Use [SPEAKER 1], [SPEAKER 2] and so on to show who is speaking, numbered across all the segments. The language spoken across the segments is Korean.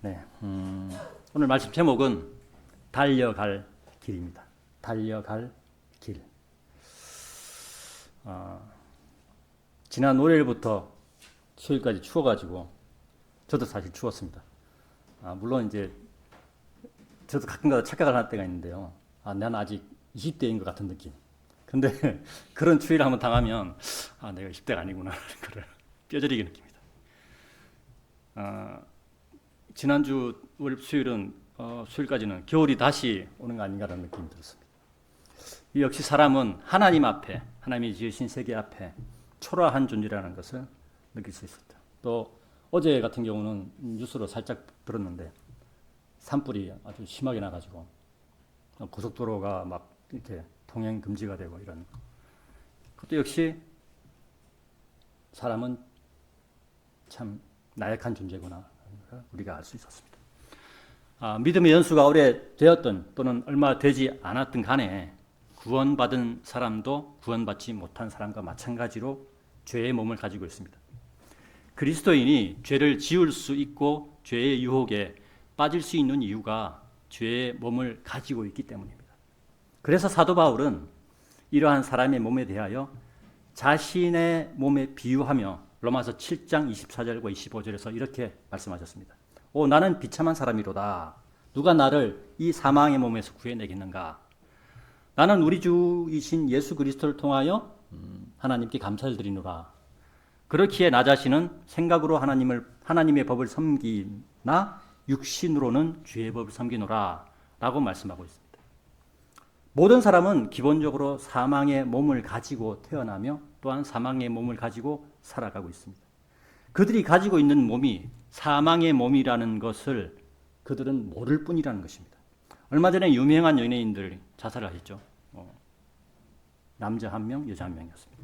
[SPEAKER 1] 네, 오늘 말씀 제목은 달려갈 길입니다. 달려갈 길. 지난 월요일부터 수요일까지 추워가지고 저도 사실 추웠습니다. 물론 이제 저도 가끔가다 착각을 할 때가 있는데요. 나는 아직 20대인 것 같은 느낌. 근데 그런 추위를 한번 당하면 내가 20대가 아니구나 하는 걸 뼈저리게 느낍니다. 지난주 수요일까지는 겨울이 다시 오는 거 아닌가라는 느낌이 들었습니다. 역시 사람은 하나님 앞에, 하나님이 지으신 세계 앞에 초라한 존재라는 것을 느낄 수 있었다. 또 어제 같은 경우는 뉴스로 살짝 들었는데 산불이 아주 심하게 나가지고 고속도로가 막 이렇게 통행 금지가 되고 이런. 그것도 역시 사람은 참 나약한 존재구나 우리가 알 수 있었습니다. 믿음의 연수가 오래되었던 또는 얼마 되지 않았던 간에 구원받은 사람도 구원받지 못한 사람과 마찬가지로 죄의 몸을 가지고 있습니다. 그리스도인이 죄를 지을 수 있고 죄의 유혹에 빠질 수 있는 이유가 죄의 몸을 가지고 있기 때문입니다. 그래서 사도 바울은 이러한 사람의 몸에 대하여 자신의 몸에 비유하며 로마서 7장 24절과 25절에서 이렇게 말씀하셨습니다. 나는 비참한 사람이로다. 누가 나를 이 사망의 몸에서 구해내겠는가? 나는 우리 주이신 예수 그리스도를 통하여 하나님께 감사를 드리노라. 그렇기에 나 자신은 생각으로 하나님의 법을 섬기나 육신으로는 죄의 법을 섬기노라 라고 말씀하고 있습니다. 모든 사람은 기본적으로 사망의 몸을 가지고 태어나며 또한 사망의 몸을 가지고 살아가고 있습니다. 그들이 가지고 있는 몸이 사망의 몸이라는 것을 그들은 모를 뿐이라는 것입니다. 얼마 전에 유명한 연예인들 자살을 하셨죠. 남자 한 명, 여자 한 명이었습니다.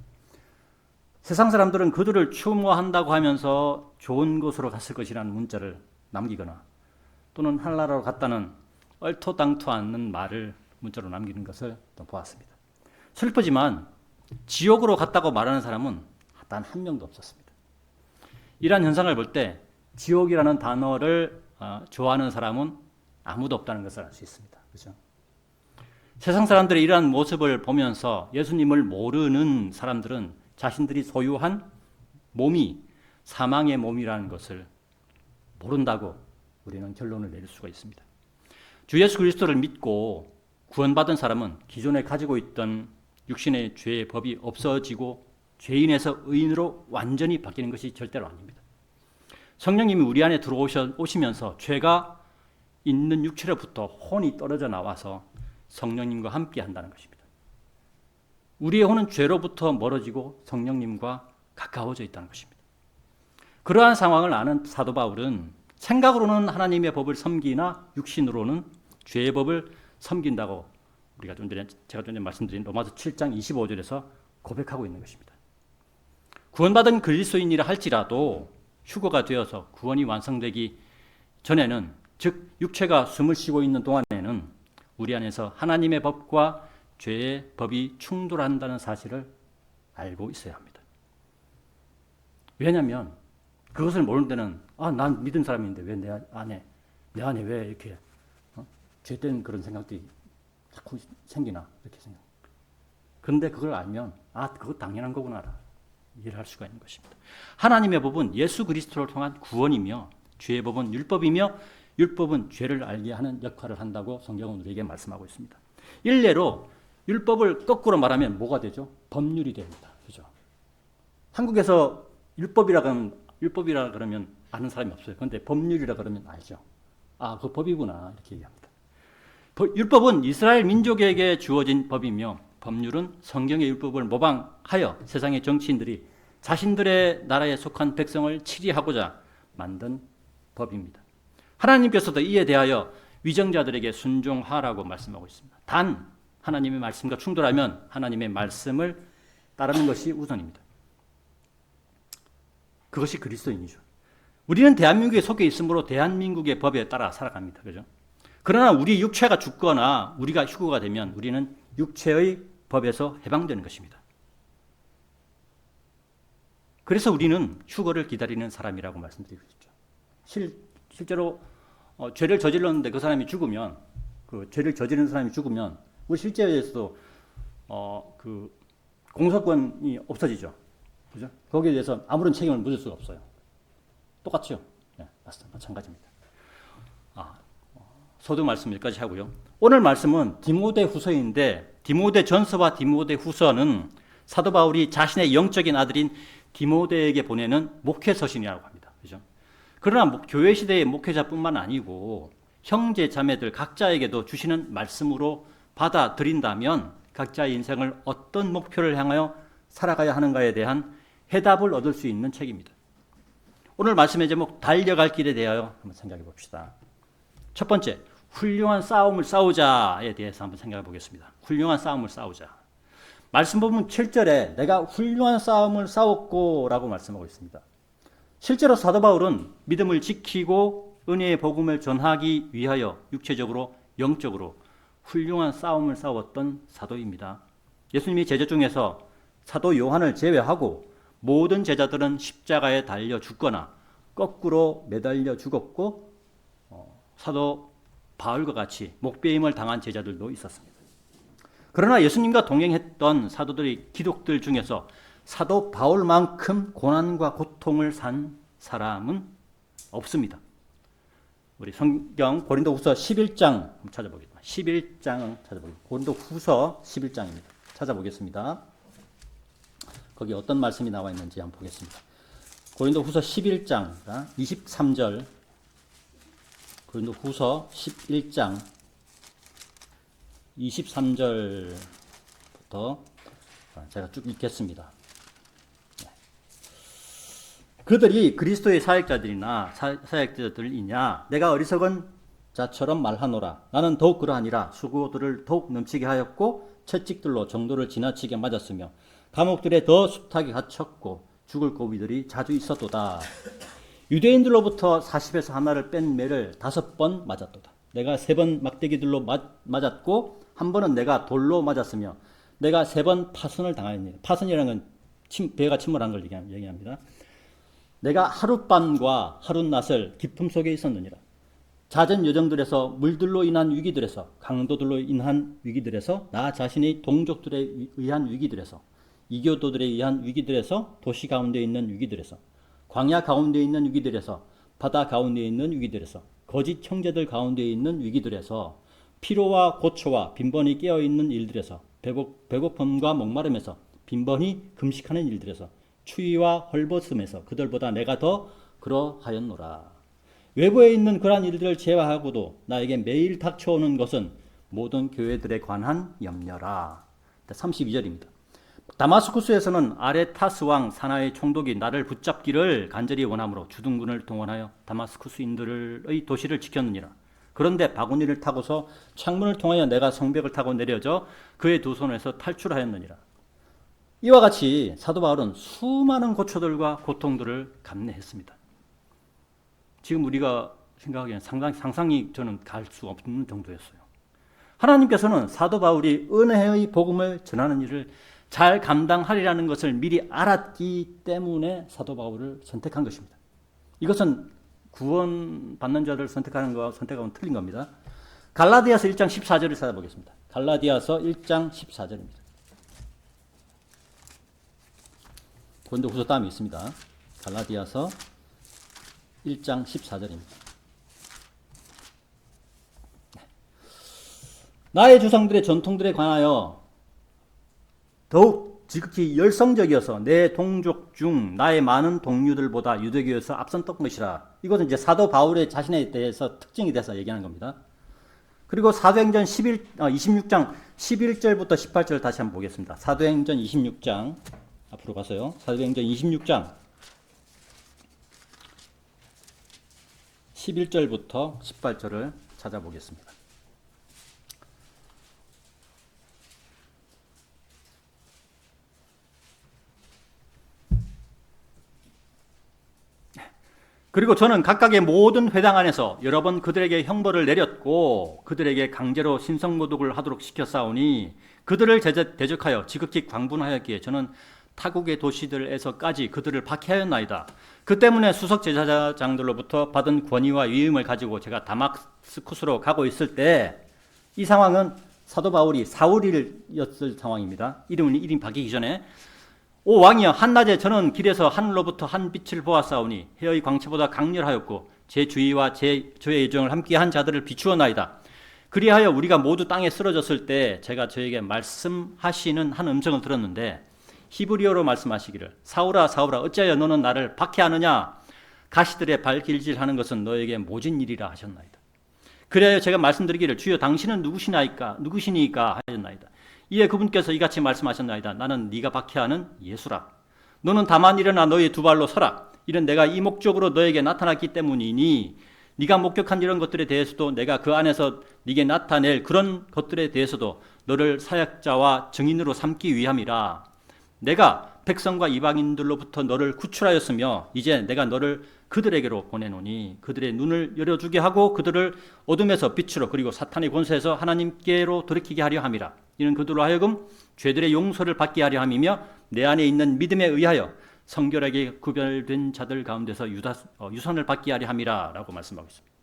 [SPEAKER 1] 세상 사람들은 그들을 추모한다고 하면서 좋은 곳으로 갔을 것이라는 문자를 남기거나 또는 한나라로 갔다는 얼토당토 않는 말을 문자로 남기는 것을 또 보았습니다. 슬프지만 지옥으로 갔다고 말하는 사람은 단 한 명도 없었습니다. 이러한 현상을 볼 때 지옥이라는 단어를 좋아하는 사람은 아무도 없다는 것을 알 수 있습니다. 그렇죠? 세상 사람들의 이러한 모습을 보면서 예수님을 모르는 사람들은 자신들이 소유한 몸이 사망의 몸이라는 것을 모른다고 우리는 결론을 내릴 수가 있습니다. 주 예수 그리스도를 믿고 구원받은 사람은 기존에 가지고 있던 육신의 죄의 법이 없어지고 죄인에서 의인으로 완전히 바뀌는 것이 절대로 아닙니다. 성령님이 우리 안에 들어오시면서 죄가 있는 육체로부터 혼이 떨어져 나와서 성령님과 함께 한다는 것입니다. 우리의 혼은 죄로부터 멀어지고 성령님과 가까워져 있다는 것입니다. 그러한 상황을 아는 사도 바울은 생각으로는 하나님의 법을 섬기나 육신으로는 죄의 법을 섬긴다고 제가 좀 전에 말씀드린 로마서 7장 25절에서 고백하고 있는 것입니다. 구원받은 그리스도인이라 할지라도 휴거가 되어서 구원이 완성되기 전에는, 즉 육체가 숨을 쉬고 있는 동안에는 우리 안에서 하나님의 법과 죄의 법이 충돌한다는 사실을 알고 있어야 합니다. 왜냐하면 그것을 모르는 데는 난 믿은 사람인데 왜 내 안에 왜 이렇게 죄된 그런 생각들이 자꾸 생기나 이렇게 생각. 그런데 그걸 알면 그거 당연한 거구나 이해를 할 수가 있는 것입니다. 하나님의 법은 예수 그리스도를 통한 구원이며 죄의 법은 율법이며 율법은 죄를 알게 하는 역할을 한다고 성경은 우리에게 말씀하고 있습니다. 일례로 율법을 거꾸로 말하면 뭐가 되죠? 법률이 됩니다. 그죠? 한국에서 율법이라 그러면 아는 사람이 없어요. 그런데 법률이라 그러면 알죠. 그 법이구나 이렇게 얘기합니다. 율법은 이스라엘 민족에게 주어진 법이며 법률은 성경의 율법을 모방하여 세상의 정치인들이 자신들의 나라에 속한 백성을 치리하고자 만든 법입니다. 하나님께서도 이에 대하여 위정자들에게 순종하라고 말씀하고 있습니다. 단 하나님의 말씀과 충돌하면 하나님의 말씀을 따르는 것이 우선입니다. 그것이 그리스도인이죠. 우리는 대한민국에 속해 있으므로 대한민국의 법에 따라 살아갑니다. 그죠? 그러나 우리 육체가 죽거나 우리가 휴거가 되면 우리는 육체의 법에서 해방되는 것입니다. 그래서 우리는 휴거를 기다리는 사람이라고 말씀드리고 있죠. 실제로 죄를 저질렀는데 그 사람이 죽으면, 그 죄를 저지른 사람이 죽으면 우리 실제에서도 그 공소권이 없어지죠. 그죠? 거기에 대해서 아무런 책임을 묻을 수가 없어요. 똑같죠? 네, 맞습니다. 마찬가지입니다. 서두 말씀 여기까지 하고요. 오늘 말씀은 디모데 후서인데, 디모데 전서와 디모데 후서는 사도 바울이 자신의 영적인 아들인 디모데에게 보내는 목회 서신이라고 합니다. 그죠? 그러나 교회 시대의 목회자뿐만 아니고 형제 자매들 각자에게도 주시는 말씀으로 받아들인다면 각자의 인생을 어떤 목표를 향하여 살아가야 하는가에 대한 해답을 얻을 수 있는 책입니다. 오늘 말씀의 제목, 달려갈 길에 대하여 한번 생각해 봅시다. 첫 번째, 훌륭한 싸움을 싸우자에 대해서 한번 생각해 보겠습니다. 훌륭한 싸움을 싸우자. 말씀 보면 7절에 내가 훌륭한 싸움을 싸웠고 라고 말씀하고 있습니다. 실제로 사도 바울은 믿음을 지키고 은혜의 복음을 전하기 위하여 육체적으로 영적으로 훌륭한 싸움을 싸웠던 사도입니다. 예수님이 제자 중에서 사도 요한을 제외하고 모든 제자들은 십자가에 달려 죽거나 거꾸로 매달려 죽었고 사도 바울과 같이 목배임을 당한 제자들도 있었습니다. 그러나 예수님과 동행했던 사도들의 기록들 중에서 사도 바울만큼 고난과 고통을 산 사람은 없습니다. 우리 성경 고린도후서 11장 찾아보겠습니다. 11장 찾아보겠습니다. 고린도후서 11장입니다. 찾아보겠습니다. 거기 어떤 말씀이 나와 있는지 한번 보겠습니다. 고린도후서 11장 23절, 고린도후서 11장 23절부터 제가 쭉 읽겠습니다. 그들이 그리스도의 사역자들이나 사역자들이냐? 내가 어리석은 자처럼 말하노라. 나는 더욱 그러하니라. 수고들을 더욱 넘치게 하였고 채찍들로 정도를 지나치게 맞았으며 감옥들에 더 숱하게 갇혔고 죽을 고비들이 자주 있었도다. 유대인들로부터 40에서 하나를 뺀 매를 5번 맞았도다. 내가 3번 막대기들로 맞았고 한 번은 내가 돌로 맞았으며 내가 3번 파선을 당하였느니라. 파선이라는 건 배가 침몰한 걸 얘기합니다. 내가 하룻밤과 하룻낮을 기품 속에 있었느니라. 잦은 여정들에서 물들로 인한 위기들에서 강도들로 인한 위기들에서 나 자신의 동족들에 의한 위기들에서 이교도들에 의한 위기들에서 도시 가운데 있는 위기들에서 광야 가운데 있는 위기들에서 바다 가운데 있는 위기들에서 거짓 형제들 가운데 있는 위기들에서 피로와 고초와 빈번히 깨어있는 일들에서 배고픔과 목마름에서 빈번히 금식하는 일들에서 추위와 헐벗음에서 그들보다 내가 더 그러하였노라. 외부에 있는 그러한 일들을 제외하고도 나에게 매일 닥쳐오는 것은 모든 교회들에 관한 염려라. 32절입니다. 다마스쿠스에서는 아레타스 왕 사나의 총독이 나를 붙잡기를 간절히 원하므로 주둔군을 동원하여 다마스쿠스인들의 도시를 지켰느니라. 그런데 바구니를 타고서 창문을 통하여 내가 성벽을 타고 내려져 그의 두 손에서 탈출하였느니라. 이와 같이 사도 바울은 수많은 고초들과 고통들을 감내했습니다. 지금 우리가 생각하기에는 상상이 저는 갈 수 없는 정도였어요. 하나님께서는 사도 바울이 은혜의 복음을 전하는 일을 잘 감당하리라는 것을 미리 알았기 때문에 사도 바울을 선택한 것입니다. 이것은 구원받는 자를 선택하는 것과 선택하고는 틀린 겁니다. 갈라디아서 1장 14절을 찾아보겠습니다. 갈라디아서 1장 14절입니다. 고린도후서 다음에 있습니다. 갈라디아서 1장 14절입니다. 나의 조상들의 전통들에 관하여 더욱 지극히 열성적이어서 내 동족 중 나의 많은 동료들보다 유대교에서 앞섰던 것이라. 이것은 이제 사도 바울의 자신에 대해서 특징이 돼서 얘기하는 겁니다. 그리고 사도행전 26장 11절부터 18절 다시 한번 보겠습니다. 사도행전 26장 앞으로 가서요. 사도행전 26장 11절부터 18절을 찾아보겠습니다. 그리고 저는 각각의 모든 회당 안에서 여러 번 그들에게 형벌을 내렸고 그들에게 강제로 신성모독을 하도록 시켰사오니 그들을 대적하여 지극히 광분하였기에 저는 타국의 도시들에서까지 그들을 박해하였나이다. 그 때문에 수석 제사장들로부터 받은 권위와 위임을 가지고 제가 다마스쿠스로 가고 있을 때 이 상황은 사도 바울이 사울이었을 상황입니다. 이름이 바뀌기 전에 오 왕이여 한낮에 저는 길에서 하늘로부터 한 빛을 보았사오니 해의 광채보다 강렬하였고 제 주위와 저의 예정을 함께한 자들을 비추어나이다. 그리하여 우리가 모두 땅에 쓰러졌을 때 제가 저에게 말씀하시는 한 음성을 들었는데 히브리어로 말씀하시기를 사울아 사울아 어찌하여 너는 나를 박해하느냐 가시들의 발길질하는 것은 너에게 모진 일이라 하셨나이다. 그래야 제가 말씀드리기를 주여 당신은 누구시니까 하였나이다. 이에 그분께서 이같이 말씀하셨나이다. 나는 네가 박해하는 예수라. 너는 다만 일어나 너의 두 발로 서라. 이는 내가 이 목적으로 너에게 나타났기 때문이니 네가 목격한 이런 것들에 대해서도 내가 그 안에서 네게 나타낼 그런 것들에 대해서도 너를 사역자와 증인으로 삼기 위함이라. 내가 백성과 이방인들로부터 너를 구출하였으며 이제 내가 너를 그들에게로 보내노니 그들의 눈을 열어주게 하고 그들을 어둠에서 빛으로 그리고 사탄의 권세에서 하나님께로 돌이키게 하려 함이라. 이는 그들로 하여금 죄들의 용서를 받게 하려 함이며 내 안에 있는 믿음에 의하여 성결하게 구별된 자들 가운데서 유선을 받게 하려 함이라 라고 말씀하고 있습니다.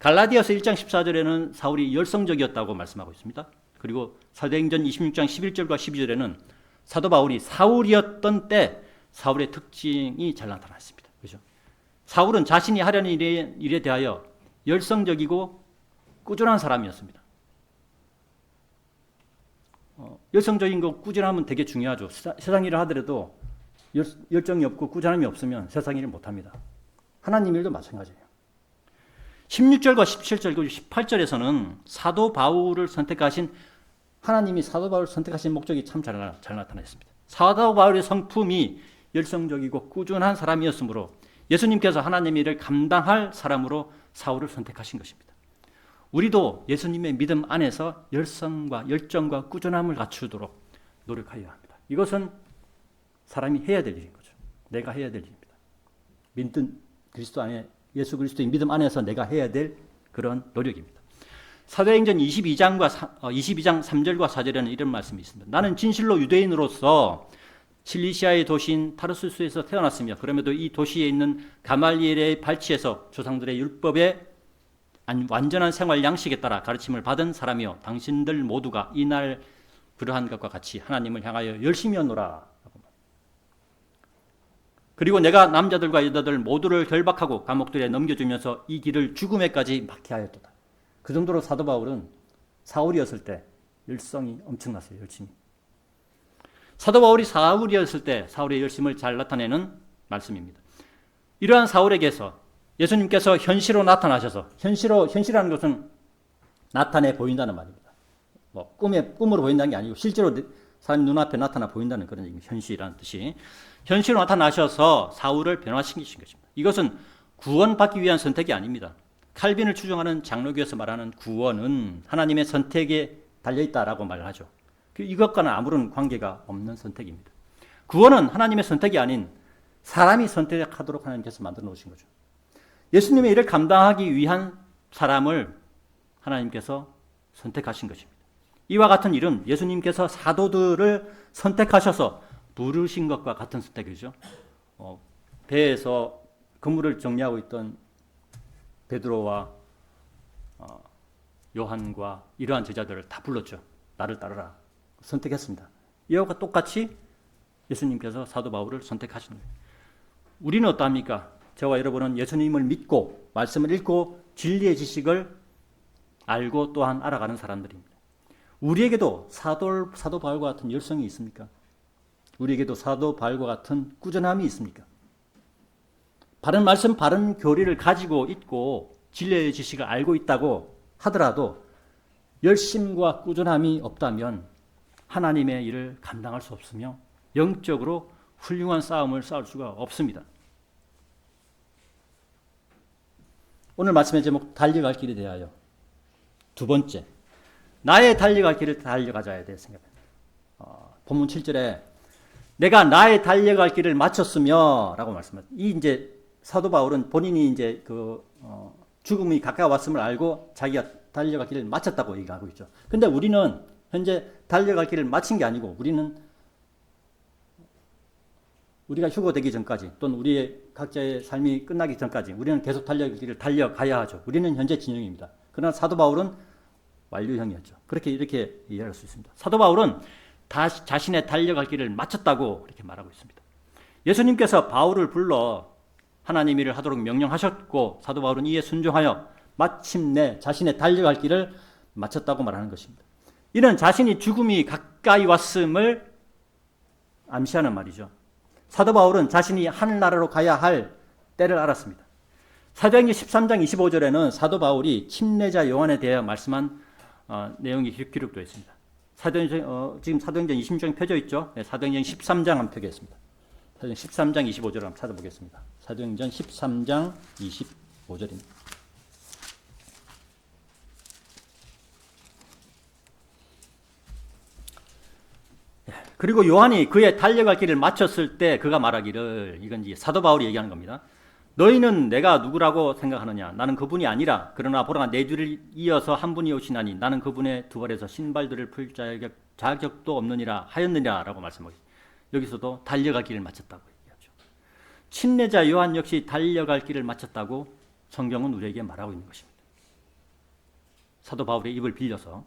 [SPEAKER 1] 갈라디아서 1장 14절에는 사울이 열성적이었다고 말씀하고 있습니다. 그리고 사도행전 26장 11절과 12절에는 사도 바울이 사울이었던 때 사울의 특징이 잘 나타났습니다. 그렇죠? 사울은 자신이 하려는 일에 대하여 열성적이고 꾸준한 사람이었습니다. 열성적인 거 꾸준하면 되게 중요하죠. 세상 일을 하더라도 열정이 없고 꾸준함이 없으면 세상 일을 못합니다. 하나님 일도 마찬가지예요. 16절과 17절 그리고 18절에서는 사도 바울을 선택하신 하나님이 사도 바울을 선택하신 목적이 참 잘 나타나 있습니다. 사도 바울의 성품이 열성적이고 꾸준한 사람이었으므로 예수님께서 하나님의 일을 감당할 사람으로 사울을 선택하신 것입니다. 우리도 예수님의 믿음 안에서 열성과 열정과 꾸준함을 갖추도록 노력해야 합니다. 이것은 사람이 해야 될 일인 거죠. 내가 해야 될 일입니다. 믿는 그리스도 안에 예수 그리스도의 믿음 안에서 내가 해야 될 그런 노력입니다. 사도행전 22장 3절과 4절에는 이런 말씀이 있습니다. 나는 진실로 유대인으로서 실리시아의 도시인 타르수스에서 태어났으며 그럼에도 이 도시에 있는 가말리엘의 발치에서 조상들의 율법의 완전한 생활 양식에 따라 가르침을 받은 사람이요 당신들 모두가 이날 그러한 것과 같이 하나님을 향하여 열심히 하노라. 그리고 내가 남자들과 여자들 모두를 결박하고 감옥들에 넘겨주면서 이 길을 죽음에까지 막게 하였도다. 그 정도로 사도 바울은 사울이었을 때 열성이 엄청났어요. 열심히. 사도 바울이 사울이었을 때 사울의 열심을 잘 나타내는 말씀입니다. 이러한 사울에게서 예수님께서 현시로 나타나셔서 현시라는 것은 나타내 보인다는 말입니다. 꿈으로 보인다는 게 아니고 실제로 사람 눈앞에 나타나 보인다는 그런 얘기입니다. 현시라는 뜻이. 현시로 나타나셔서 사울을 변화시키신 것입니다. 이것은 구원받기 위한 선택이 아닙니다. 칼빈을 추종하는 장로교에서 말하는 구원은 하나님의 선택에 달려있다라고 말을 하죠. 이것과는 아무런 관계가 없는 선택입니다. 구원은 하나님의 선택이 아닌 사람이 선택하도록 하나님께서 만들어 놓으신 거죠. 예수님의 일을 감당하기 위한 사람을 하나님께서 선택하신 것입니다. 이와 같은 일은 예수님께서 사도들을 선택하셔서 부르신 것과 같은 선택이죠. 배에서 그물을 정리하고 있던 베드로와 요한과 이러한 제자들을 다 불렀죠. 나를 따르라. 선택했습니다. 이와 똑같이 예수님께서 사도 바울을 선택하신 거예요. 우리는 어떠합니까? 저와 여러분은 예수님을 믿고 말씀을 읽고 진리의 지식을 알고 또한 알아가는 사람들입니다. 우리에게도 사도 바울과 같은 열성이 있습니까? 우리에게도 사도 바울과 같은 꾸준함이 있습니까? 바른 말씀, 바른 교리를 가지고 있고 진리의 지식을 알고 있다고 하더라도 열심과 꾸준함이 없다면 하나님의 일을 감당할 수 없으며 영적으로 훌륭한 싸움을 싸울 수가 없습니다. 오늘 말씀의 제목 달려갈 길에 대하여 두 번째, 나의 달려갈 길을 달려가자에 대해 생각합니다. 본문 7절에 내가 나의 달려갈 길을 마쳤으며 라고 말씀합니다. 이 이제 사도 바울은 본인이 이제 죽음이 가까이 왔음을 알고 자기가 달려갈 길을 마쳤다고 얘기하고 있죠. 근데 우리는 현재 달려갈 길을 마친 게 아니고 우리는 우리가 휴거되기 전까지 또는 우리의 각자의 삶이 끝나기 전까지 우리는 계속 달려길을 달려가야 하죠. 우리는 현재 진영입니다. 그러나 사도 바울은 완료형이었죠. 그렇게 이렇게 이해할 수 있습니다. 사도 바울은 자신의 달려갈 길을 마쳤다고 이렇게 말하고 있습니다. 예수님께서 바울을 불러 하나님 일을 하도록 명령하셨고 사도 바울은 이에 순종하여 마침내 자신의 달려갈 길을 마쳤다고 말하는 것입니다. 이는 자신이 죽음이 가까이 왔음을 암시하는 말이죠. 사도 바울은 자신이 하늘나라로 가야 할 때를 알았습니다. 사도행전 13장 25절에는 사도 바울이 침례자 요한에 대해 말씀한 내용이 기록되어 있습니다. 지금 사도행전 26장 펴져 있죠. 네, 사도행전 13장 한번 펴겠습니다. 사도행전 13장 25절을 한번 찾아보겠습니다. 사도행전 13장 25절입니다. 그리고 요한이 그의 달려갈 길을 마쳤을 때 그가 말하기를, 이건 이제 사도 바울이 얘기하는 겁니다. 너희는 내가 누구라고 생각하느냐? 나는 그분이 아니라 그러나 보라 내 뒤를 이어서 한 분이 오시나니 나는 그분의 두 발에서 신발들을 풀 자격도 없느니라 하였느니라 라고 말씀하고 있습니다. 여기서도 달려갈 길을 마쳤다고 얘기하죠. 침례자 요한 역시 달려갈 길을 마쳤다고 성경은 우리에게 말하고 있는 것입니다. 사도 바울의 입을 빌려서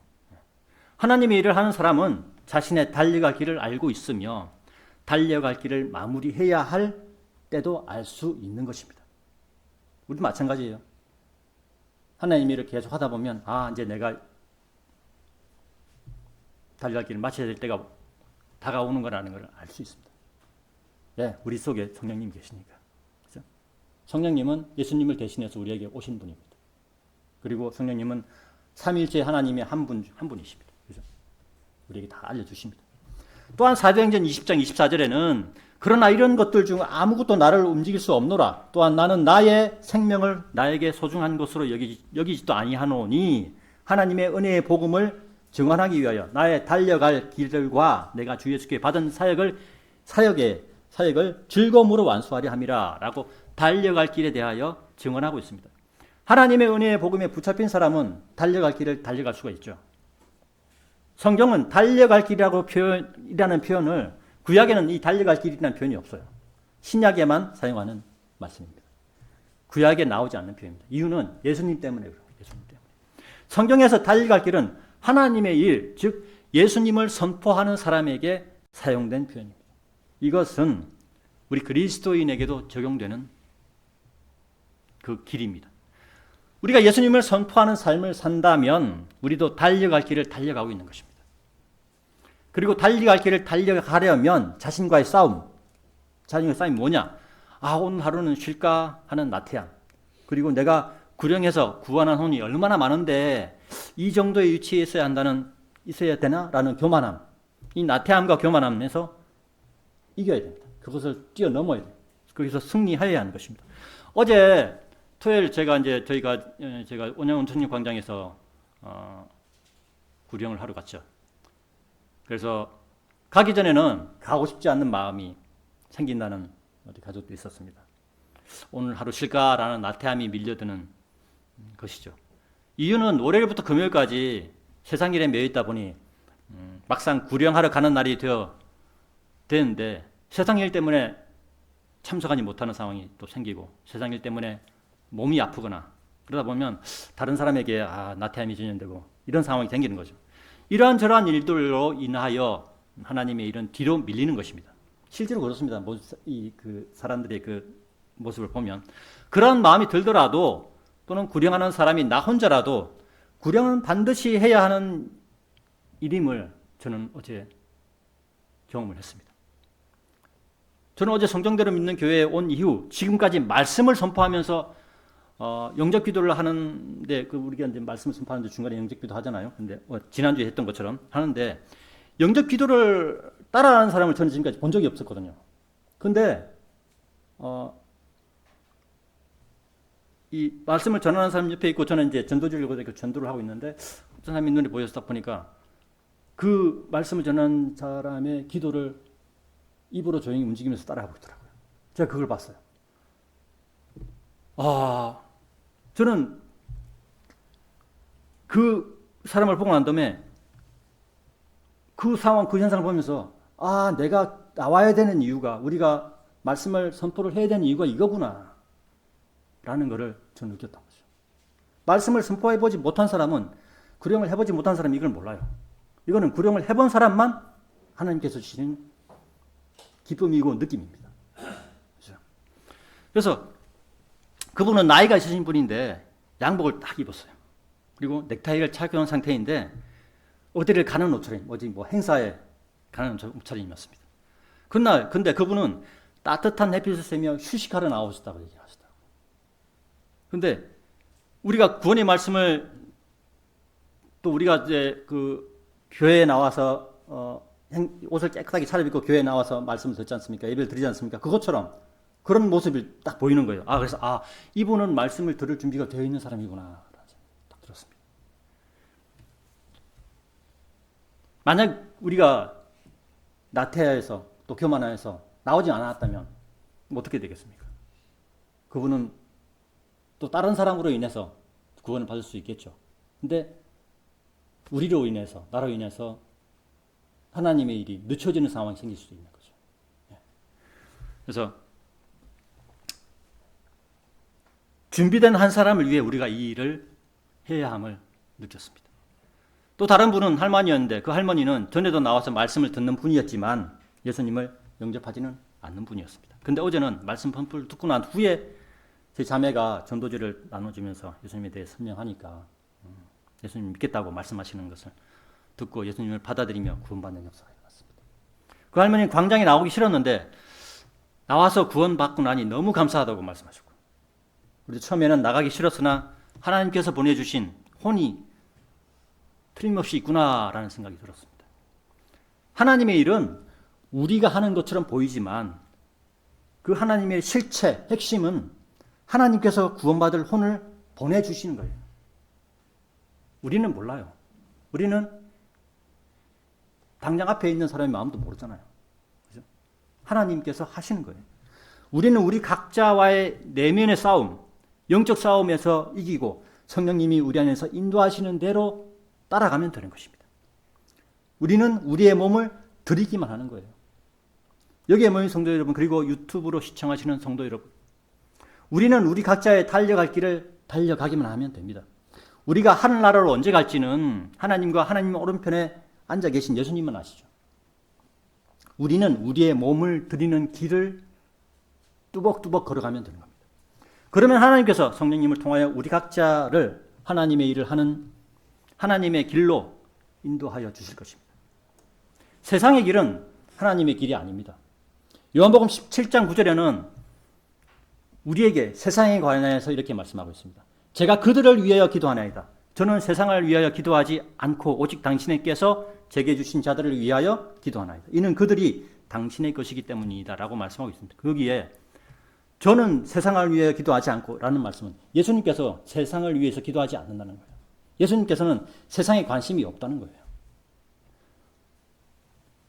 [SPEAKER 1] 하나님의 일을 하는 사람은 자신의 달려갈 길을 알고 있으며 달려갈 길을 마무리해야 할 때도 알 수 있는 것입니다. 우리도 마찬가지예요. 하나님의 일을 계속 하다 보면 이제 내가 달려갈 길을 마쳐야 될 때가 다가오는 거라는 걸 알 수 있습니다. 네, 우리 속에 성령님이 계시니까. 그렇죠? 성령님은 예수님을 대신해서 우리에게 오신 분입니다. 그리고 성령님은 삼위일체 하나님의 한 분이십니다. 그렇죠? 우리에게 다 알려주십니다. 또한 사도행전 20장 24절에는 그러나 이런 것들 중 아무것도 나를 움직일 수 없노라. 또한 나는 나의 생명을 나에게 소중한 것으로 여기지도 아니하노니 하나님의 은혜의 복음을 증언하기 위하여 나의 달려갈 길들과 내가 주 예수께 받은 사역을 즐거움으로 완수하려 함이라 라고 달려갈 길에 대하여 증언하고 있습니다. 하나님의 은혜의 복음에 붙잡힌 사람은 달려갈 길을 달려갈 수가 있죠. 성경은 달려갈 길이라는 표현을 구약에는 이 달려갈 길이라는 표현이 없어요. 신약에만 사용하는 말씀입니다. 구약에 나오지 않는 표현입니다. 이유는 예수님 때문에 그래요. 예수님 때문에. 성경에서 달려갈 길은 하나님의 일, 즉 예수님을 선포하는 사람에게 사용된 표현입니다. 이것은 우리 그리스도인에게도 적용되는 그 길입니다. 우리가 예수님을 선포하는 삶을 산다면 우리도 달려갈 길을 달려가고 있는 것입니다. 그리고 달려갈 길을 달려가려면 자신과의 싸움이 뭐냐? 오늘 하루는 쉴까 하는 나태함. 그리고 내가 구령해서 구원한 혼이 얼마나 많은데 이 정도의 위치에 있어야 되나라는 교만함. 이 나태함과 교만함에서 이겨야 됩니다. 그것을 뛰어넘어야 돼요. 거기서 승리해야 하는 것입니다. 어제 토요일 제가 온양온천리 광장에서 구령을 하러 갔죠. 그래서 가기 전에는 가고 싶지 않는 마음이 생긴다는 우리 가족도 있었습니다. 오늘 하루 쉴까라는 나태함이 밀려드는 것이죠. 이유는 월요일부터 금요일까지 세상 일에 매여 있다 보니 막상 구령하러 가는 날이 되는데 세상 일 때문에 참석하지 못하는 상황이 또 생기고 세상 일 때문에 몸이 아프거나 그러다 보면 다른 사람에게 나태함이 전염되고 이런 상황이 생기는 거죠. 이러한 일들로 인하여 하나님의 일은 뒤로 밀리는 것입니다. 실제로 그렇습니다. 그 사람들의 그 모습을 보면 그런 마음이 들더라도 또는 구령하는 사람이 나 혼자라도 구령은 반드시 해야 하는 일임을 저는 어제 경험을 했습니다. 저는 어제 성경대로 믿는 교회에 온 이후 지금까지 말씀을 선포하면서 영접 기도를 하는데 우리가 이제 말씀을 선포하는데 중간에 영접 기도 하잖아요. 근데 지난주에 했던 것처럼 하는데 영접 기도를 따라하는 사람을 저는 지금까지 본 적이 없었거든요. 근데 이 말씀을 전하는 사람 옆에 있고 저는 이제 전도주일고등학교 전도를 하고 있는데 어떤 사람이 눈에 보여서 보니까 그 말씀을 전하는 사람의 기도를 입으로 조용히 움직이면서 따라하고 있더라고요. 제가 그걸 봤어요. 저는 그 사람을 보고 난 다음에 그 상황, 그 현상을 보면서 내가 나와야 되는 이유가 우리가 말씀을 선포를 해야 되는 이유가 이거구나 라는 것을 저는 느꼈던 거죠. 말씀을 선포해보지 못한 사람은, 구령을 해보지 못한 사람은 이걸 몰라요. 이거는 구령을 해본 사람만 하나님께서 주시는 기쁨이고 느낌입니다. 그렇죠? 그래서 그분은 나이가 있으신 분인데 양복을 딱 입었어요. 그리고 넥타이를 착용한 상태인데 어디를 가는 옷차림, 어디 뭐 행사에 가는 옷차림이었습니다. 그날 근데 그분은 따뜻한 햇빛을 쐬며 휴식하러 나오셨다고 얘기하시더라고요. 근데 우리가 구원의 말씀을 또 우리가 이제 그 교회에 나와서 옷을 깨끗하게 차려입고 교회에 나와서 말씀을 듣지 않습니까? 예배를 드리지 않습니까? 그것처럼 그런 모습이 딱 보이는 거예요. 그래서 이분은 말씀을 들을 준비가 되어 있는 사람이구나 딱 들었습니다. 만약 우리가 나태하에서 또 교만하에서 나오지 않았다면 어떻게 되겠습니까? 그분은 또 다른 사람으로 인해서 구원을 받을 수 있겠죠. 근데 우리로 인해서, 나로 인해서 하나님의 일이 늦춰지는 상황이 생길 수도 있는 거죠. 그래서 준비된 한 사람을 위해 우리가 이 일을 해야 함을 느꼈습니다. 또 다른 분은 할머니였는데 그 할머니는 전에도 나와서 말씀을 듣는 분이었지만 예수님을 영접하지는 않는 분이었습니다. 근데 어제는 말씀 선포를 듣고 난 후에 제 자매가 전도지를 나눠주면서 예수님에 대해 설명하니까 예수님 믿겠다고 말씀하시는 것을 듣고 예수님을 받아들이며 구원받는 역사가 일어났습니다. 그 할머니는 광장에 나오기 싫었는데 나와서 구원받고 나니 너무 감사하다고 말씀하셨고, 그리고 처음에는 나가기 싫었으나 하나님께서 보내주신 혼이 틀림없이 있구나라는 생각이 들었습니다. 하나님의 일은 우리가 하는 것처럼 보이지만 그 하나님의 실체, 핵심은 하나님께서 구원받을 혼을 보내주시는 거예요. 우리는 몰라요. 우리는 당장 앞에 있는 사람의 마음도 모르잖아요. 그죠? 하나님께서 하시는 거예요. 우리는 우리 각자와의 내면의 싸움, 영적 싸움에서 이기고 성령님이 우리 안에서 인도하시는 대로 따라가면 되는 것입니다. 우리는 우리의 몸을 드리기만 하는 거예요. 여기에 모인 성도 여러분, 그리고 유튜브로 시청하시는 성도 여러분, 우리는 우리 각자의 달려갈 길을 달려가기만 하면 됩니다. 우리가 하늘나라로 언제 갈지는 하나님과 하나님 오른편에 앉아 계신 예수님만 아시죠. 우리는 우리의 몸을 드리는 길을 뚜벅뚜벅 걸어가면 되는 겁니다. 그러면 하나님께서 성령님을 통하여 우리 각자를 하나님의 일을 하는 하나님의 길로 인도하여 주실 것입니다. 세상의 길은 하나님의 길이 아닙니다. 요한복음 17장 9절에는 우리에게 세상에 관해서 이렇게 말씀하고 있습니다. 제가 그들을 위하여 기도하나이다. 저는 세상을 위하여 기도하지 않고 오직 당신께서 제게 주신 자들을 위하여 기도하나이다. 이는 그들이 당신의 것이기 때문이다 라고 말씀하고 있습니다. 거기에 저는 세상을 위하여 기도하지 않고 라는 말씀은 예수님께서 세상을 위해서 기도하지 않는다는 거예요. 예수님께서는 세상에 관심이 없다는 거예요.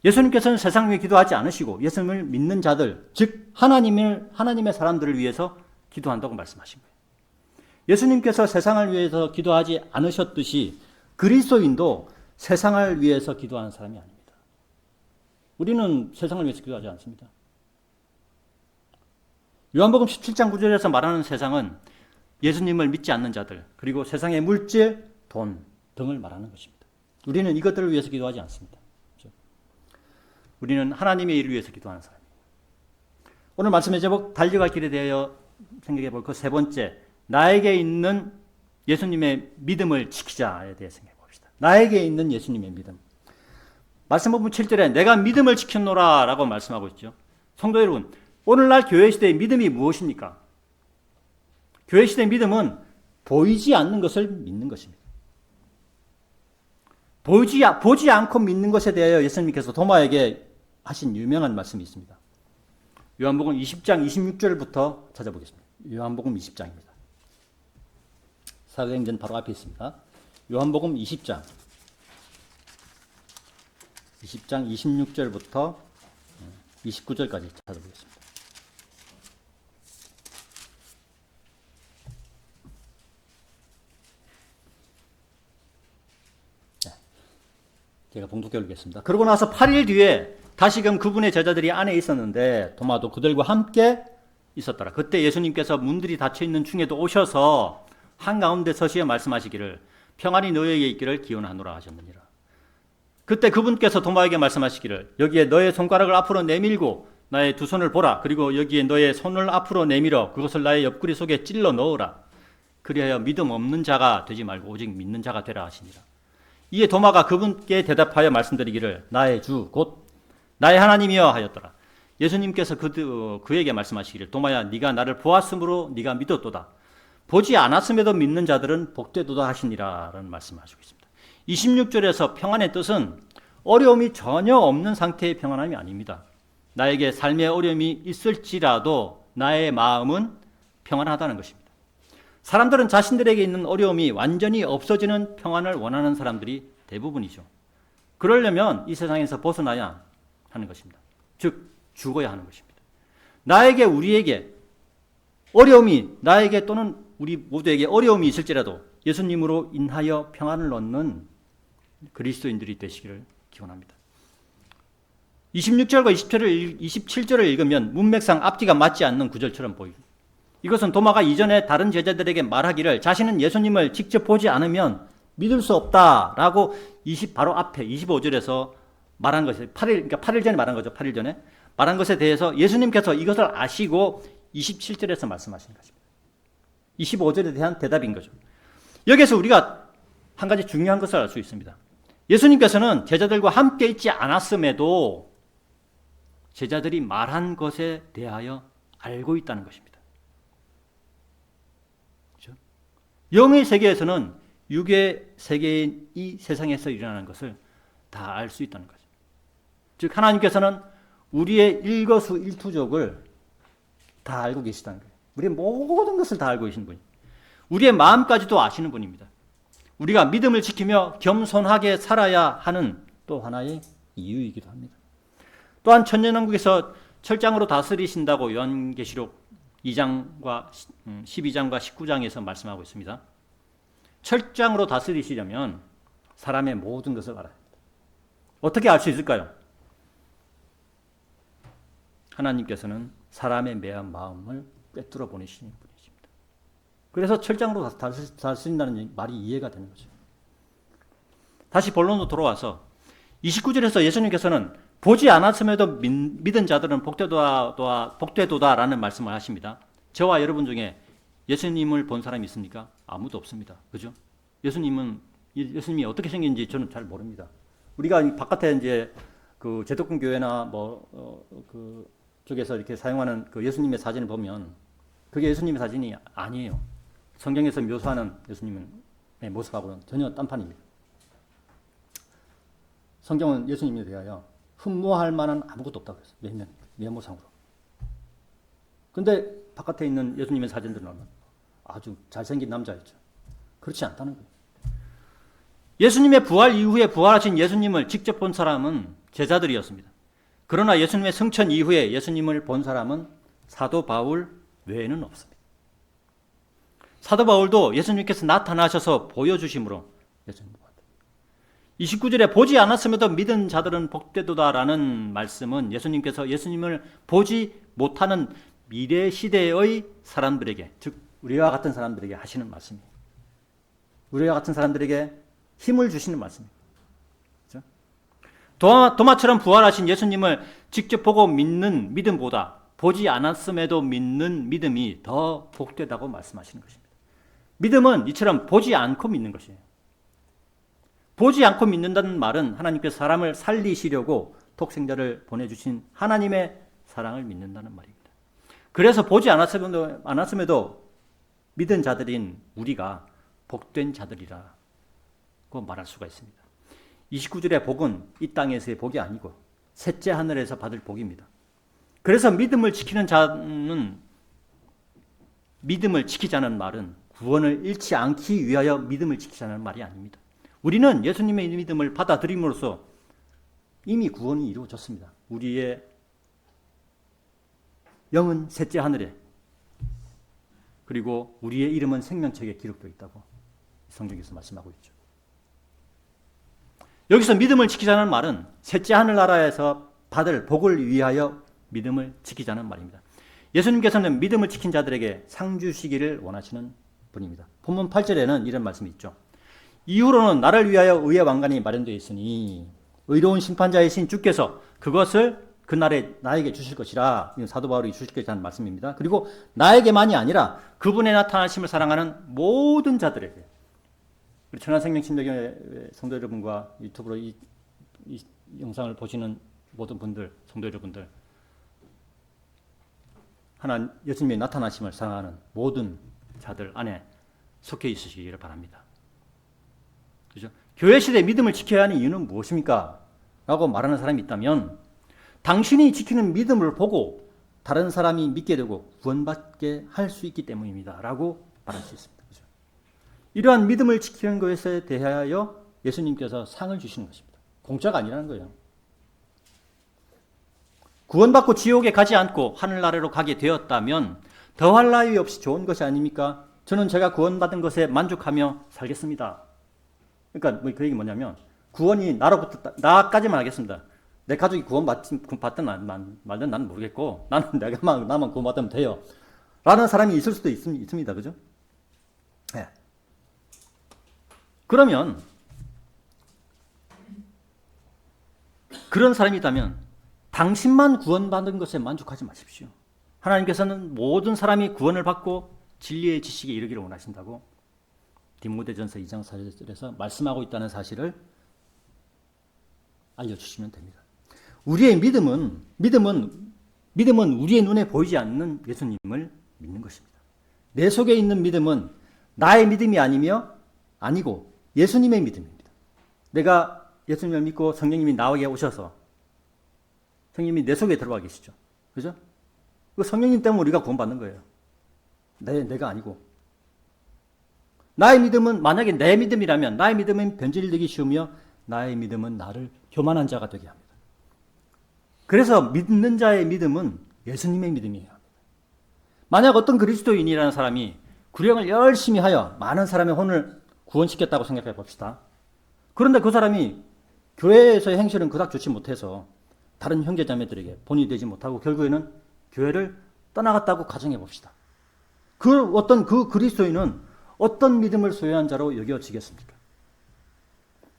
[SPEAKER 1] 예수님께서는 세상 위에 기도하지 않으시고 예수님을 믿는 자들, 즉 하나님의 사람들을 위해서 기도한다고 말씀하신 거예요. 예수님께서 세상을 위해서 기도하지 않으셨듯이 그리스도인도 세상을 위해서 기도하는 사람이 아닙니다. 우리는 세상을 위해서 기도하지 않습니다. 요한복음 17장 9절에서 말하는 세상은 예수님을 믿지 않는 자들, 그리고 세상의 물질, 돈 등을 말하는 것입니다. 우리는 이것들을 위해서 기도하지 않습니다. 그렇죠? 우리는 하나님의 일을 위해서 기도하는 사람입니다. 오늘 말씀의 제목 달려갈 길에 대하여 생각해 볼 그 세 번째, 나에게 있는 예수님의 믿음을 지키자에 대해 생각해 봅시다. 나에게 있는 예수님의 믿음. 말씀 본문 7절에 내가 믿음을 지켰노라 라고 말씀하고 있죠. 성도 여러분, 오늘날 교회 시대의 믿음이 무엇입니까? 교회 시대의 믿음은 보이지 않는 것을 믿는 것입니다. 보지 않고 믿는 것에 대하여 예수님께서 도마에게 하신 유명한 말씀이 있습니다. 요한복음 20장 26절부터 찾아보겠습니다. 요한복음 20장입니다. 사도행전 바로 앞에 있습니다. 요한복음 20장 26절부터 29절까지 찾아보겠습니다. 제가 봉독해 올리겠습니다. 그러고 나서 8일 뒤에 다시금 그분의 제자들이 안에 있었는데 도마도 그들과 함께 있었더라. 그때 예수님께서 문들이 닫혀 있는 중에도 오셔서 한가운데 서시어 말씀하시기를 평안이 너희에게 있기를 기원하노라 하셨느니라. 그때 그분께서 도마에게 말씀하시기를 여기에 너의 손가락을 앞으로 내밀고 나의 두 손을 보라. 그리고 여기에 너의 손을 앞으로 내밀어 그것을 나의 옆구리 속에 찔러 넣으라. 그리하여 믿음 없는 자가 되지 말고 오직 믿는 자가 되라 하시니라. 이에 도마가 그분께 대답하여 말씀드리기를 나의 주 곧 나의 하나님이여 하였더라. 예수님께서 그에게 말씀하시기를 도마야 네가 나를 보았으므로 네가 믿었도다. 보지 않았음에도 믿는 자들은 복되도다 하시니라 라는 말씀을 하시고 있습니다. 26절에서 평안의 뜻은 어려움이 전혀 없는 상태의 평안함이 아닙니다. 나에게 삶의 어려움이 있을지라도 나의 마음은 평안하다는 것입니다. 사람들은 자신들에게 있는 어려움이 완전히 없어지는 평안을 원하는 사람들이 대부분이죠. 그러려면 이 세상에서 벗어나야 하는 것입니다. 즉 죽어야 하는 것입니다. 나에게 우리에게 어려움이 나에게 또는 우리 모두에게 어려움이 있을지라도 예수님으로 인하여 평안을 얻는 그리스도인들이 되시기를 기원합니다. 26절과 27절을 읽으면 문맥상 앞뒤가 맞지 않는 구절처럼 보이고 이것은 도마가 이전에 다른 제자들에게 말하기를 자신은 예수님을 직접 보지 않으면 믿을 수 없다라고 바로 앞에 25절에서 말한 것이 8일 전에 말한 거죠. 8일 전에 말한 것에 대해서 예수님께서 이것을 아시고 27절에서 말씀하신 것입니다. 25절에 대한 대답인 거죠. 여기서 우리가 한 가지 중요한 것을 알 수 있습니다. 예수님께서는 제자들과 함께 있지 않았음에도 제자들이 말한 것에 대하여 알고 있다는 것입니다. 그렇죠? 영의 세계에서는 육의 세계인 이 세상에서 일어나는 것을 다 알 수 있다는 거죠. 즉 하나님께서는 우리의 일거수일투족을 다 알고 계시다는 거예요. 우리의 모든 것을 다 알고 계신 분이 우리의 마음까지도 아시는 분입니다. 우리가 믿음을 지키며 겸손하게 살아야 하는 또 하나의 이유이기도 합니다. 또한 천년왕국에서 철장으로 다스리신다고 요한계시록 2장과 12장과 19장에서 말씀하고 있습니다. 철장으로 다스리시려면 사람의 모든 것을 알아야 합니다. 어떻게 알 수 있을까요? 하나님께서는 사람의 매한 마음을 꿰뚫어 보내시는 분이십니다. 그래서 철장으로 다스린다는 말이 이해가 되는 거죠. 다시 본론으로 돌아와서 29절에서 예수님께서는 보지 않았음에도 믿은 자들은 복되도다라는 말씀을 하십니다. 저와 여러분 중에 예수님을 본 사람이 있습니까? 아무도 없습니다. 그죠? 예수님이 어떻게 생긴지 저는 잘 모릅니다. 우리가 바깥에 이제 그 제독군 교회나 그 쪽에서 이렇게 사용하는 그 예수님의 사진을 보면 그게 예수님의 사진이 아니에요. 성경에서 묘사하는 예수님의 모습하고는 전혀 딴판입니다. 성경은 예수님에 대하여 흠모할 만한 아무것도 없다고 했어요. 외모상으로. 근데 바깥에 있는 예수님의 사진들은 아주 잘생긴 남자였죠. 그렇지 않다는 거예요. 예수님의 부활 이후에 부활하신 예수님을 직접 본 사람은 제자들이었습니다. 그러나 예수님의 승천 이후에 예수님을 본 사람은 사도 바울 외에는 없습니다. 사도 바울도 예수님께서 나타나셔서 보여주심으로 예수님을 봤다. 29절에 보지 않았음에도 믿은 자들은 복되도다라는 말씀은 예수님께서 예수님을 보지 못하는 미래 시대의 사람들에게, 즉 우리와 같은 사람들에게 하시는 말씀이에요. 우리와 같은 사람들에게 힘을 주시는 말씀이에요. 그렇죠? 도마처럼 부활하신 예수님을 직접 보고 믿는 믿음보다 보지 않았음에도 믿는 믿음이 더 복되다고 말씀하시는 것입니다. 믿음은 이처럼 보지 않고 믿는 것이에요. 보지 않고 믿는다는 말은 하나님께서 사람을 살리시려고 독생자를 보내주신 하나님의 사랑을 믿는다는 말입니다. 그래서 보지 않았음에도 믿은 자들인 우리가 복된 자들이라고 말할 수가 있습니다. 29절의 복은 이 땅에서의 복이 아니고 셋째 하늘에서 받을 복입니다. 그래서 믿음을 지키는 자는 믿음을 지키자는 말은 구원을 잃지 않기 위하여 믿음을 지키자는 말이 아닙니다. 우리는 예수님의 믿음을 받아들임으로써 이미 구원이 이루어졌습니다. 우리의 영은 셋째 하늘에, 그리고 우리의 이름은 생명책에 기록되어 있다고 성경에서 말씀하고 있죠. 여기서 믿음을 지키자는 말은 셋째 하늘나라에서 받을 복을 위하여 믿음을 지키자는 말입니다. 예수님께서는 믿음을 지킨 자들에게 상 주시기를 원하시는 분입니다. 본문 8절에는 이런 말씀이 있죠. 이후로는 나를 위하여 의의 왕관이 마련되어 있으니 의로운 심판자이신 주께서 그것을 그날에 나에게 주실 것이라. 사도 바울이 주실 것이라는 말씀입니다. 그리고 나에게만이 아니라 그분의 나타나심을 사랑하는 모든 자들에게, 우리 천안생명침례교회 성도 여러분과 유튜브로 이 영상을 보시는 모든 분들, 성도 여러분들, 하나님 예수님의 나타나심을 사랑하는 모든 자들 안에 속해 있으시기를 바랍니다. 그죠? 교회 시대 믿음을 지켜야 하는 이유는 무엇입니까? 라고 말하는 사람이 있다면, 당신이 지키는 믿음을 보고 다른 사람이 믿게 되고 구원받게 할 수 있기 때문입니다. 라고 말할 수 있습니다. 그죠? 이러한 믿음을 지키는 것에 대하여 예수님께서 상을 주시는 것입니다. 공짜가 아니라는 거예요. 구원받고 지옥에 가지 않고 하늘나라로 가게 되었다면 더할 나위 없이 좋은 것이 아닙니까? 저는 제가 구원받은 것에 만족하며 살겠습니다. 그러니까 그 얘기 뭐냐면, 구원이 나로부터, 나까지만 하겠습니다. 내 가족이 구원받든 말든 나는 모르겠고, 나만 구원받으면 돼요. 라는 사람이 있을 수도 있습니다. 그죠? 네. 그러면, 그런 사람이 있다면, 당신만 구원받은 것에 만족하지 마십시오. 하나님께서는 모든 사람이 구원을 받고 진리의 지식에 이르기를 원하신다고 디모데전서 2장 4절에서 말씀하고 있다는 사실을 알려주시면 됩니다. 우리의 믿음은 우리의 눈에 보이지 않는 예수님을 믿는 것입니다. 내 속에 있는 믿음은 나의 믿음이 아니고 예수님의 믿음입니다. 내가 예수님을 믿고 성령님이 나에게 오셔서 성령님이 내 속에 들어와 계시죠. 그죠? 그 성령님 때문에 우리가 구원받는 거예요. 내가 아니고. 나의 믿음은, 만약에 내 믿음이라면 나의 믿음은 변질되기 쉬우며 나의 믿음은 나를 교만한 자가 되게 합니다. 그래서 믿는 자의 믿음은 예수님의 믿음이에요. 만약 어떤 그리스도인이라는 사람이 구령을 열심히 하여 많은 사람의 혼을 구원시켰다고 생각해 봅시다. 그런데 그 사람이 교회에서의 행실은 그닥 좋지 못해서 다른 형제자매들에게 본이 되지 못하고 결국에는 교회를 떠나갔다고 가정해 봅시다. 그 그리스도인은 어떤 믿음을 소유한 자로 여겨지겠습니까?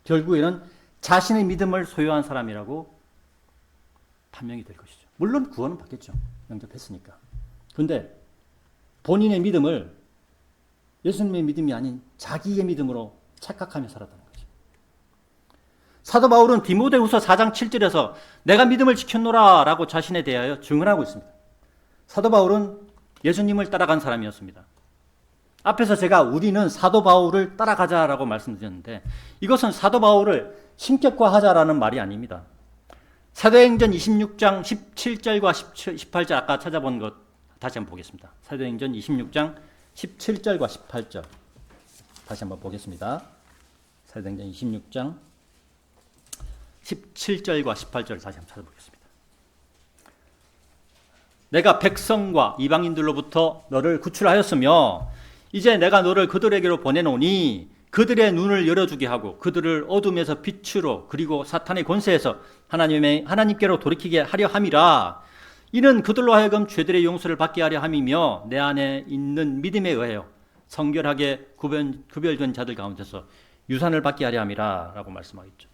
[SPEAKER 1] 결국에는 자신의 믿음을 소유한 사람이라고 판명이 될 것이죠. 물론 구원은 받겠죠. 영접했으니까. 그런데 본인의 믿음을 예수님의 믿음이 아닌 자기의 믿음으로 착각하며 살았다는 거죠. 사도 바울은 디모데후서 4장 7절에서 내가 믿음을 지켰노라 라고 자신에 대하여 증언하고 있습니다. 사도 바울은 예수님을 따라간 사람이었습니다. 앞에서 제가 우리는 사도 바울을 따라가자라고 말씀드렸는데, 이것은 사도 바울을 신격화하자라는 말이 아닙니다. 사도행전 26장 17절과 18절 아까 찾아본 것 다시 한번 보겠습니다. 사도행전 26장 17절과 18절 다시 한번 보겠습니다. 사도행전 26장 17절과 18절을 다시 한번 찾아보겠습니다. 내가 백성과 이방인들로부터 너를 구출하였으며 이제 내가 너를 그들에게로 보내노니 그들의 눈을 열어주게 하고 그들을 어둠에서 빛으로 그리고 사탄의 권세에서 하나님께로 돌이키게 하려 함이라. 이는 그들로 하여금 죄들의 용서를 받게 하려 함이며 내 안에 있는 믿음에 의하여 성결하게 구별된 자들 가운데서 유산을 받게 하려 함이라 라고 말씀하겠죠.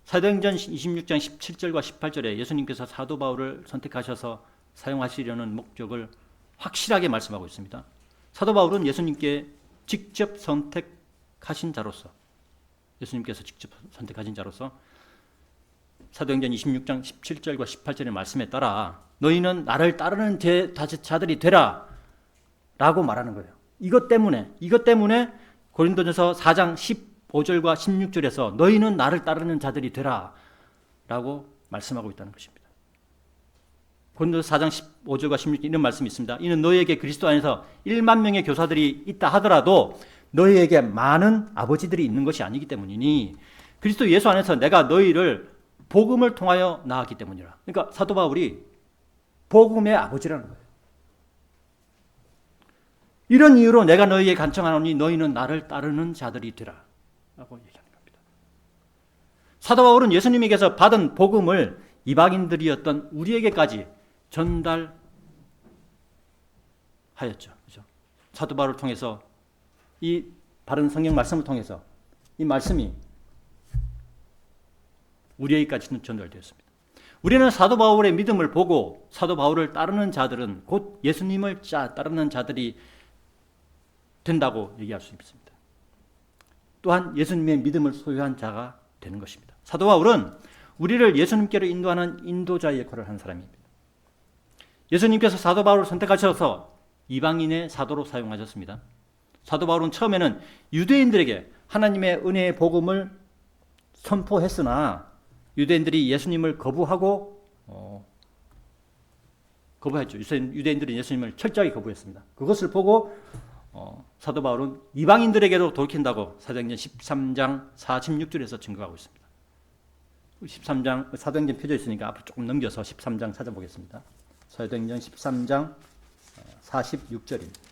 [SPEAKER 1] 사도행전 26장 17절과 18절에 예수님께서 사도 바울을 선택하셔서 사용하시려는 목적을 확실하게 말씀하고 있습니다. 사도 바울은 예수님께 직접 선택하신 자로서, 예수님께서 직접 선택하신 자로서 사도행전 26장 17절과 18절의 말씀에 따라 너희는 나를 따르는 자들이 되라 라고 말하는 거예요. 이것 때문에 고린도전서 4장 15절과 16절에서 너희는 나를 따르는 자들이 되라 라고 말씀하고 있다는 것입니다. 고린도서 4장 15절과 16절 이런 말씀이 있습니다. 이는 너희에게 그리스도 안에서 1만 명의 교사들이 있다 하더라도 너희에게 많은 아버지들이 있는 것이 아니기 때문이니 그리스도 예수 안에서 내가 너희를 복음을 통하여 낳았기 때문이라. 그러니까 사도 바울이 복음의 아버지라는 거예요. 이런 이유로 내가 너희에게 간청하노니 너희는 나를 따르는 자들이 되라 라고 얘기하는 겁니다. 사도 바울은 예수님에게서 받은 복음을 이방인들이었던 우리에게까지 전달하였죠. 그죠? 사도 바울을 통해서 이 바른 성경 말씀을 통해서 이 말씀이 우리에게까지 전달되었습니다. 우리는 사도 바울의 믿음을 보고 사도 바울을 따르는 자들은 곧 예수님을 따르는 자들이 된다고 얘기할 수 있습니다. 또한 예수님의 믿음을 소유한 자가 되는 것입니다. 사도 바울은 우리를 예수님께로 인도하는 인도자의 역할을 한 사람입니다. 예수님께서 사도 바울을 선택하셔서 이방인의 사도로 사용하셨습니다. 사도 바울은 처음에는 유대인들에게 하나님의 은혜의 복음을 선포했으나 유대인들이 예수님을 거부했죠. 유대인들은 예수님을 철저하게 거부했습니다. 그것을 보고 사도 바울은 이방인들에게도 돌이킨다고 사도행전 13장 46절에서 증거하고 있습니다. 13장 사도행전 펴져 있으니까 앞으로 조금 넘겨서 13장 찾아보겠습니다. 사도행전 13장 46절입니다.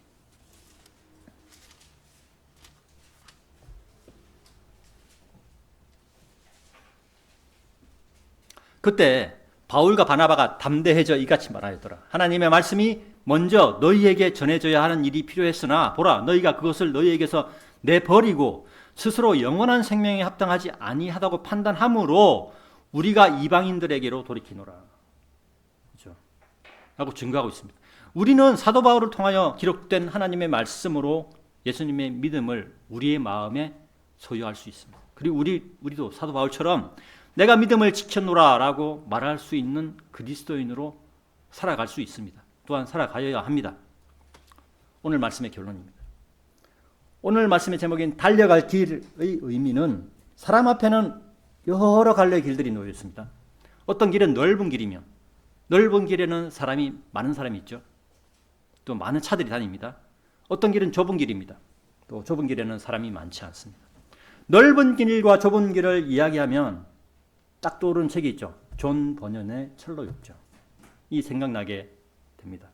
[SPEAKER 1] 그때 바울과 바나바가 담대해져 이같이 말하였더라. 하나님의 말씀이 먼저 너희에게 전해져야 하는 일이 필요했으나 보라 너희가 그것을 너희에게서 내버리고 스스로 영원한 생명에 합당하지 아니하다고 판단함으로 우리가 이방인들에게로 돌이키노라. 그렇죠? 라고 증거하고 있습니다. 우리는 사도 바울을 통하여 기록된 하나님의 말씀으로 예수님의 믿음을 우리의 마음에 소유할 수 있습니다. 그리고 우리도 사도 바울처럼 내가 믿음을 지켜노라 라고 말할 수 있는 그리스도인으로 살아갈 수 있습니다. 또한 살아가야 합니다. 오늘 말씀의 결론입니다. 오늘 말씀의 제목인 달려갈 길의 의미는 사람 앞에는 여러 갈래의 길들이 놓여 있습니다. 어떤 길은 넓은 길이며 넓은 길에는 많은 사람이 있죠. 또 많은 차들이 다닙니다. 어떤 길은 좁은 길입니다. 또 좁은 길에는 사람이 많지 않습니다. 넓은 길과 좁은 길을 이야기하면 딱 떠오르는 책이 있죠. 존 버년의 철로역정. 이 생각나게 됩니다.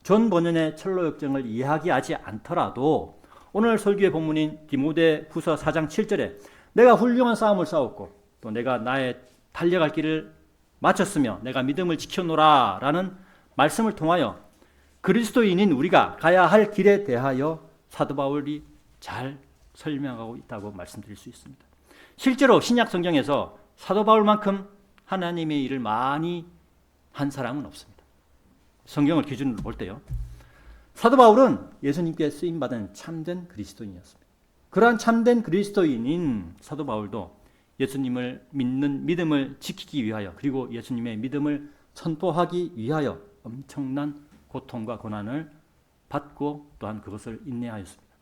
[SPEAKER 1] 존 버년의 철로역정을 이야기하지 않더라도 오늘 설교의 본문인 디모데 후서 4장 7절에 내가 훌륭한 싸움을 싸웠고 또 내가 나의 달려갈 길을 마쳤으며 내가 믿음을 지켜노라 라는 말씀을 통하여 그리스도인인 우리가 가야 할 길에 대하여 사도 바울이 잘 설명하고 있다고 말씀드릴 수 있습니다. 실제로 신약 성경에서 사도 바울만큼 하나님의 일을 많이 한 사람은 없습니다. 성경을 기준으로 볼 때요. 사도 바울은 예수님께 쓰임받은 참된 그리스도인이었습니다. 그러한 참된 그리스도인인 사도 바울도 예수님을 믿는 믿음을 지키기 위하여 그리고 예수님의 믿음을 선포하기 위하여 엄청난 고통과 고난을 받고 또한 그것을 인내하였습니다.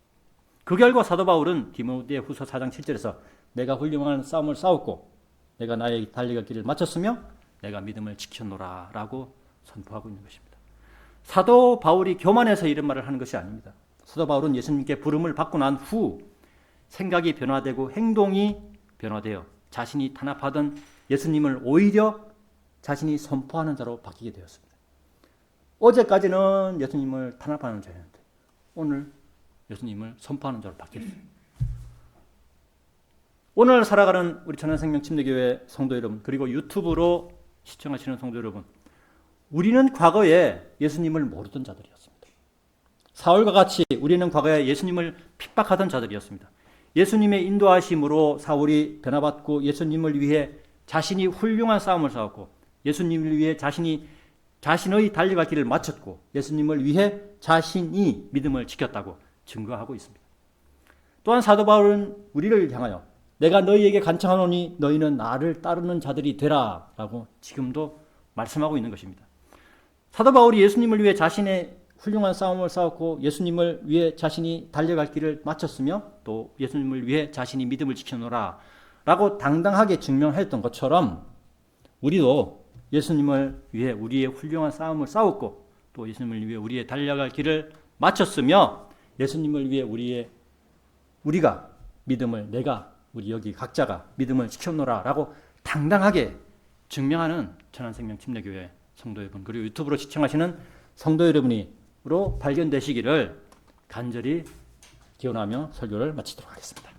[SPEAKER 1] 그 결과 사도 바울은 디모데 후서 4장 7절에서 내가 훌륭한 싸움을 싸웠고 내가 나의 달려갈 길을 마쳤으며 내가 믿음을 지켰노라 라고 선포하고 있는 것입니다. 사도 바울이 교만해서 이런 말을 하는 것이 아닙니다. 사도 바울은 예수님께 부름을 받고 난 후 생각이 변화되고 행동이 변화되어 자신이 탄압하던 예수님을 오히려 자신이 선포하는 자로 바뀌게 되었습니다. 어제까지는 예수님을 탄압하는 자였는데 오늘 예수님을 선포하는 자로 바뀌었습니다. 오늘 살아가는 우리 천안생명 침례교회 성도 여러분 그리고 유튜브로 시청하시는 성도 여러분 우리는 과거에 예수님을 모르던 자들이었습니다. 사울과 같이 우리는 과거에 예수님을 핍박하던 자들이었습니다. 예수님의 인도하심으로 사울이 변화받고 예수님을 위해 자신이 훌륭한 싸움을 싸웠고 예수님을 위해 자신의 달려갈 길을 마쳤고 예수님을 위해 자신이 믿음을 지켰다고 증거하고 있습니다. 또한 사도 바울은 우리를 향하여 내가 너희에게 간청하노니 너희는 나를 따르는 자들이 되라 라고 지금도 말씀하고 있는 것입니다. 사도 바울이 예수님을 위해 자신의 훌륭한 싸움을 싸웠고 예수님을 위해 자신이 달려갈 길을 마쳤으며 또 예수님을 위해 자신이 믿음을 지켜노라 라고 당당하게 증명했던 것처럼 우리도 예수님을 위해 우리의 훌륭한 싸움을 싸웠고 또 예수님을 위해 우리의 달려갈 길을 마쳤으며 예수님을 위해 우리가 믿음을 우리 여기 각자가 믿음을 지켰노라 라고 당당하게 증명하는 천안생명 침례교회 성도 여러분 그리고 유튜브로 시청하시는 성도 여러분으로 발견되시기를 간절히 기원하며 설교를 마치도록 하겠습니다.